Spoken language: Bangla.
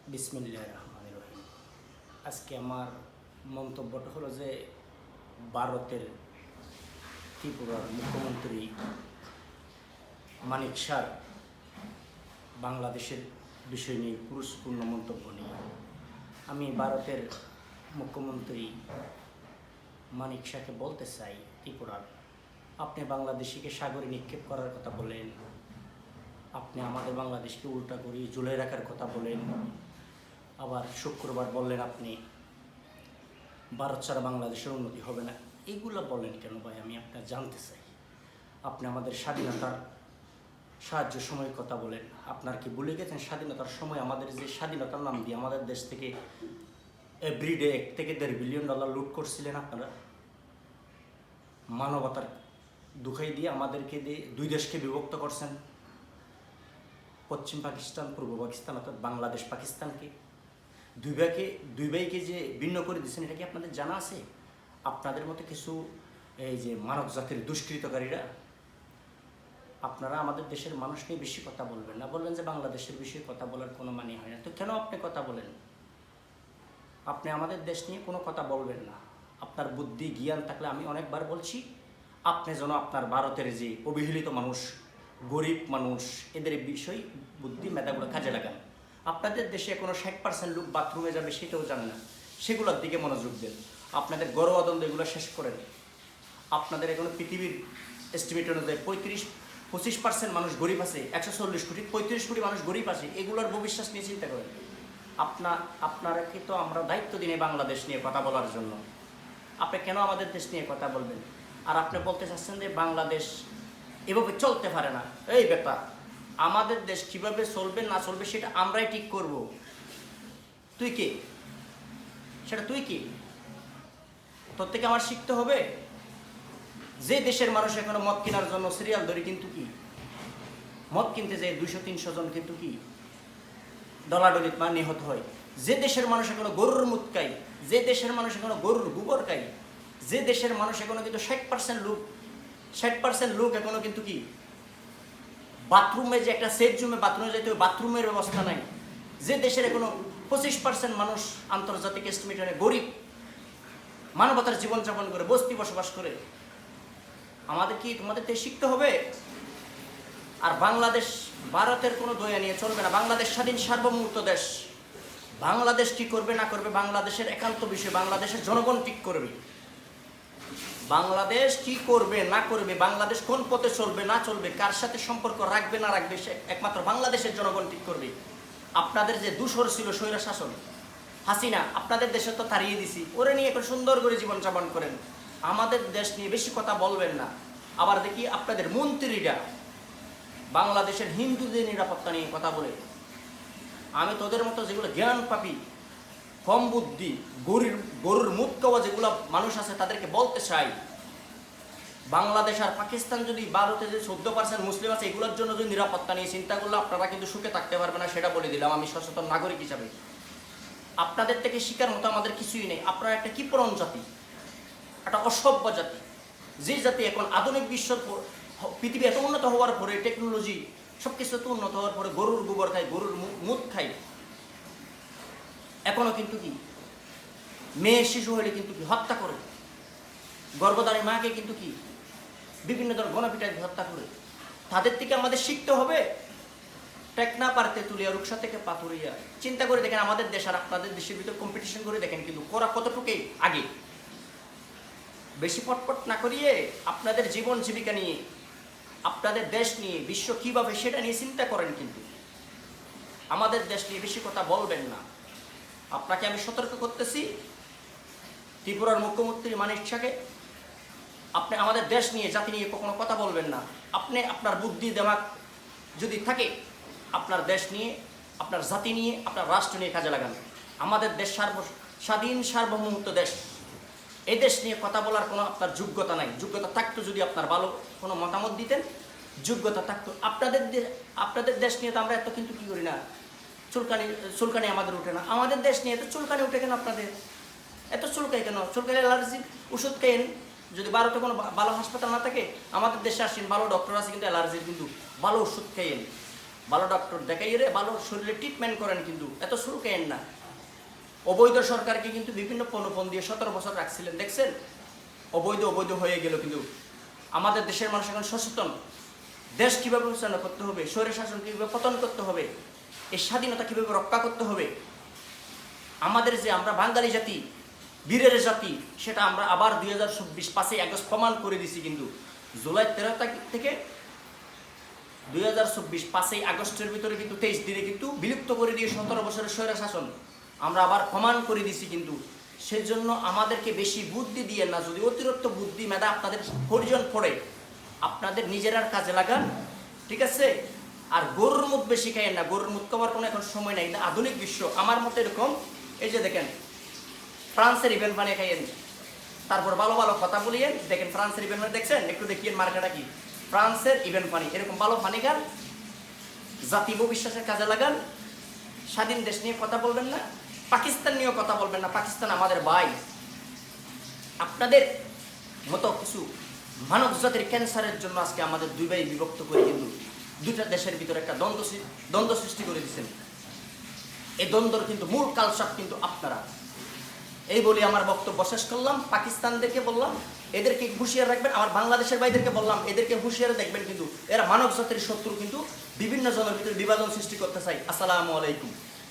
বিসমিল্লাহির রহমানির রহিম। আজকে আমার মন্তব্যটা হলো যে ভারতের ত্রিপুরার মুখ্যমন্ত্রী মানিক শাহর বাংলাদেশের বিষয় নিয়ে গুরুত্বপূর্ণ মন্তব্য নিয়ে আমি ভারতের মুখ্যমন্ত্রী মানিক শাহকে বলতে চাই, ত্রিপুরার আপনি বাংলাদেশিকে সাগরে নিক্ষেপ করার কথা বলেন, আপনি আমাদের বাংলাদেশকে উল্টা করে ঝুলে রাখার কথা বলেন, আবার শুক্রবার বললেন আপনি ভারত ছাড়া বাংলাদেশের উন্নতি হবে না। এগুলো বলেন কেন ভাই? আমি আপনার জানতে চাই। আপনি আমাদের স্বাধীনতার সাহায্য সময়ের কথা বলেন, আপনার কি ভুলে গেছেন স্বাধীনতার সময় আমাদের যে স্বাধীনতার নাম দিয়ে আমাদের দেশ থেকে এভরিডে $1 থেকে $1.5 বিলিয়ন লুট করছিলেন আপনারা? মানবতার দুখাই দিয়ে আমাদেরকে দিয়ে দুই দেশকে বিভক্ত করছেন, পশ্চিম পাকিস্তান, পূর্ব পাকিস্তান, অর্থাৎ বাংলাদেশ পাকিস্তানকে দুই ভাইকে যে ভিন্ন করে দিচ্ছেন, এটা কি আপনাদের জানা আছে? আপনাদের মতো কিছু এই যে মানব জাতির দুষ্কৃতকারীরা, আপনারা আমাদের দেশের মানুষ নিয়ে বেশি কথা বলবেন না, বলবেন যে বাংলাদেশের বিষয়ে কথা বলার কোনো মানে হয় না। তো কেন আপনি কথা বলেন? আপনি আমাদের দেশ নিয়ে কোনো কথা বলবেন না। আপনার বুদ্ধি জ্ঞান থাকলে, আমি অনেকবার বলছি, আপনি যেন আপনার ভারতের যে অবহেলিত মানুষ, গরিব মানুষ, এদের বিষয় বুদ্ধি মেধাগুলো কাজে লাগান। আপনাদের দেশে কোনো 60% লোক বাথরুমে যাবে সেটাও জানে না, সেগুলোর দিকে মনোযোগ দেন। আপনাদের গর্বদ্বন্দ্ব এগুলো শেষ করেন। আপনাদের এখন পৃথিবীর এস্টিমেট অনুযায়ী 25% মানুষ গরিব আছে, 140 কোটি, 35 কোটি মানুষ গরিব আছে। এগুলোর ভবিষ্যৎ নিয়ে চিন্তা করেন। আপনারাকে তো আমরা দায়িত্ব দিনে বাংলাদেশ নিয়ে কথা বলার জন্য, আপনি কেন আমাদের দেশ নিয়ে কথা বলবেন? আর আপনি বলতে চাচ্ছেন যে বাংলাদেশ এভাবে চলতে পারে না। এই ব্যাপার, আমাদের দেশ কীভাবে চলবে না চলবে সেটা আমরাই ঠিক করব। তুই কে? সেটা তুই কি? তোর থেকে আমার শিখতে হবে। যে দেশের মানুষ এখনো মদ কেনার জন্য সিরিয়াল ধরে, কিন্তু কি মদ কিনতে যায় 200-300 জন কিন্তু কি ডলাডলিত নিহত হয়। যে দেশের মানুষ এখনো গরুর মুত খায়, যে দেশের মানুষ এখনো গরুর গোবর খায়, যে দেশের মানুষ এখনো কিন্তু 60% লোক এখনো কিন্তু কি বাথরুমে, যে একটা সেফ জুমে বাথরুমে যাইতে হবে, বাথরুমের ব্যবস্থা নাই। যে দেশের এখনো 25% মানুষ আন্তর্জাতিক এস্টিমেটে গরিব, মানবতার জীবনযাপন করে, বস্তি বসবাস করে। আমাদের কি তোমাদের থেকে শিখতে হবে? আর বাংলাদেশ ভারতের কোনো দয়া নিয়ে চলবে না। বাংলাদেশ স্বাধীন সার্বভৌমত্ব দেশ। বাংলাদেশ কি করবে না করবে বাংলাদেশের একান্ত বিষয়, বাংলাদেশের জনগণ ঠিক করবে। বাংলাদেশ কি করবে না করবে, বাংলাদেশ কোন পথে চলবে না চলবে, কার সাথে সম্পর্ক রাখবে না রাখবে, সে একমাত্র বাংলাদেশের জনগণ ঠিক করবে। আপনাদের যে দূষর ছিল স্বৈর শাসন হাসিনা, আপনাদের দেশে তো তাড়িয়ে দিছি, ওরে নিয়ে এখন সুন্দর করে জীবনযাপন করেন। আমাদের দেশ নিয়ে বেশি কথা বলবেন না। আবার দেখি আপনাদের মন্ত্রীরা বাংলাদেশের হিন্দুদের নিরাপত্তা নিয়ে কথা বলে। আমি তোদের মতো যেগুলো জ্ঞান পাপি, কম বুদ্ধি, গরুর মুখ খাওয়া যেগুলো মানুষ আছে, তাদেরকে বলতে চাই, বাংলাদেশ আর পাকিস্তান যদি, ভারতে যে 14% মুসলিম আছে, এগুলোর জন্য যদি নিরাপত্তা নিয়ে চিন্তা করলে আপনারা কিন্তু সুখে থাকতে পারবে না, সেটা বলে দিলাম আমি সচেতন নাগরিক হিসাবে। আপনাদের থেকে শিকার মতো আমাদের কিছুই নেই। আপনারা একটা কিপরণ জাতি, একটা অসভ্য জাতি, যে জাতি এখন আধুনিক বিশ্বর পৃথিবী এত উন্নত হওয়ার পরে, টেকনোলজি সব কিছু এত উন্নত হওয়ার পরে গরুর গোবর খায়, গরুর মুত খায়, এখনো কিন্তু কি মেয়ে শিশু হলে কিন্তু কি হত্যা করে, গর্ভধারী মাকে কিন্তু কি বিভিন্ন ধরনের গণপিটায় হত্যা করে। তাদের থেকে আমাদের শিখতে হবে। টেকনা পারতে তুলিয়া রুকসা থেকে পাথুরিয়া। চিন্তা করে দেখেন আমাদের দেশ আর আপনাদের দেশের ভিতর কম্পিটিশন করে দেখেন, কিন্তু ওরা কতটুকুই আগে। বেশি পটপট না করিয়ে আপনাদের জীবন জীবিকা নিয়ে, আপনাদের দেশ নিয়ে, বিশ্ব কীভাবে সেটা নিয়ে চিন্তা করেন। কিন্তু আমাদের দেশ নিয়ে বেশি কথা বলবেন না। আপনাকে আমি সতর্ক করতেছি, ত্রিপুরার মুখ্যমন্ত্রী মানিক শাহকে, আপনি আমাদের দেশ নিয়ে, জাতি নিয়ে কখনো কথা বলবেন না। আপনি আপনার বুদ্ধি দেমাগ যদি থাকে, আপনার দেশ নিয়ে, আপনার জাতি নিয়ে, আপনার রাষ্ট্র নিয়ে কাজে লাগান। আমাদের দেশ স্বাধীন সার্বভৌমত্ব দেশ। এই দেশ নিয়ে কথা বলার কোনো আপনার যোগ্যতা নাই। যোগ্যতা থাকতো যদি আপনার ভালো কোনো মতামত দিতেন, যোগ্যতা থাকতো। আপনাদের দেশ নিয়ে তো আমরা এত কিন্তু কী করি না, চুলকানি আমাদের উঠে না। আমাদের দেশ নিয়ে এত চুলকানি উঠে কেন? আপনাদের এত চুলকাই কেন? চুলকানি অ্যালার্জির ওষুধ খেয়েন। যদি ভারতে কোনো ভালো হাসপাতাল না থাকে, আমাদের দেশে আসেন, ভালো ডক্টর আছে, কিন্তু অ্যালার্জির কিন্তু ভালো ওষুধ খেয়েন। ভালো ডক্টর দেখাই রে ভালো শরীরে ট্রিটমেন্ট করেন, কিন্তু এত শুরু কেন না? অবৈধ সরকারকে কিন্তু বিভিন্ন প্রলোভন দিয়ে 17 বছর রাখছিলেন, দেখছেন? অবৈধ হয়ে গেল, কিন্তু আমাদের দেশের মানুষ এখন সচেতন। দেশ কীভাবে পরিচালনা করতে হবে, স্বৈর শাসন কীভাবে পতন করতে হবে, এই স্বাধীনতা কীভাবে রক্ষা করতে হবে, আমাদের যে আমরা বাঙালি জাতি, বীরের জাতি, সেটা আমরা আবার 2024 5 আগস্ট প্রমাণ করে দিছি। কিন্তু জুলাই 13 তারিখ থেকে 2024 5 আগস্টের ভিতরে কিন্তু 23 দিনে কিন্তু বিলুপ্ত করে দিয়ে 17 বছরের স্বৈর শাসন আমরা আবার প্রমাণ করে দিছি। কিন্তু সেজন্য আমাদেরকে বেশি বুদ্ধি দিয়ে না, যদি অতিরিক্ত বুদ্ধি মেধা আপনাদের প্রয়োজন পড়ে আপনাদের নিজেরার কাজে লাগান, ঠিক আছে? আর গরুর মুখ বেশি খাইয়েন না, গরুর মুখ খাওয়ার কোনো এখন সময় নাই। আধুনিক বিশ্ব আমার মতে এরকম, এই যে দেখেন ফ্রান্সের ইভেন্ট বানিয়ে খাইয়েন, তারপর ভালো ভালো কথা বলিয়েন। দেখেন ফ্রান্সের ইভেন্ট মানে দেখছেন, একটু দেখিয়েন মার্কেটটা কি, ফ্রান্সের ইভেন্ট পানি, এরকম ভালো পানি গান, জাতীয় বিশ্বাসের কাজে লাগান। স্বাধীন দেশ নিয়ে কথা বলবেন না, পাকিস্তান নিয়েও কথা বলবেন না, পাকিস্তান আমাদের ভাই। আপনাদের মতো কিছু মানব জাতির ক্যান্সারের জন্য আজকে আমাদের দুই ভাই বিভক্ত করে কিন্তু দুইটা দেশের ভিতরে একটা দ্বন্দ্ব সৃষ্টি করে দিচ্ছেন। এই দ্বন্দ্বর কিন্তু মূল কালসাপ কিন্তু আপনারা। এই বলে আমার বক্তব্য শেষ করলাম। পাকিস্তানদেরকে বললাম এদেরকে হুঁশিয়ার রাখবেন, আমার বাংলাদেশের ভাইদেরকে বললাম এদেরকে হুঁশিয়ার দেখবেন, কিন্তু এরা মানব জাতির শত্রু, কিন্তু বিভিন্ন জনের ভিতরে বিভাজন সৃষ্টি করতে চাই। আসসালামু আলাইকুম।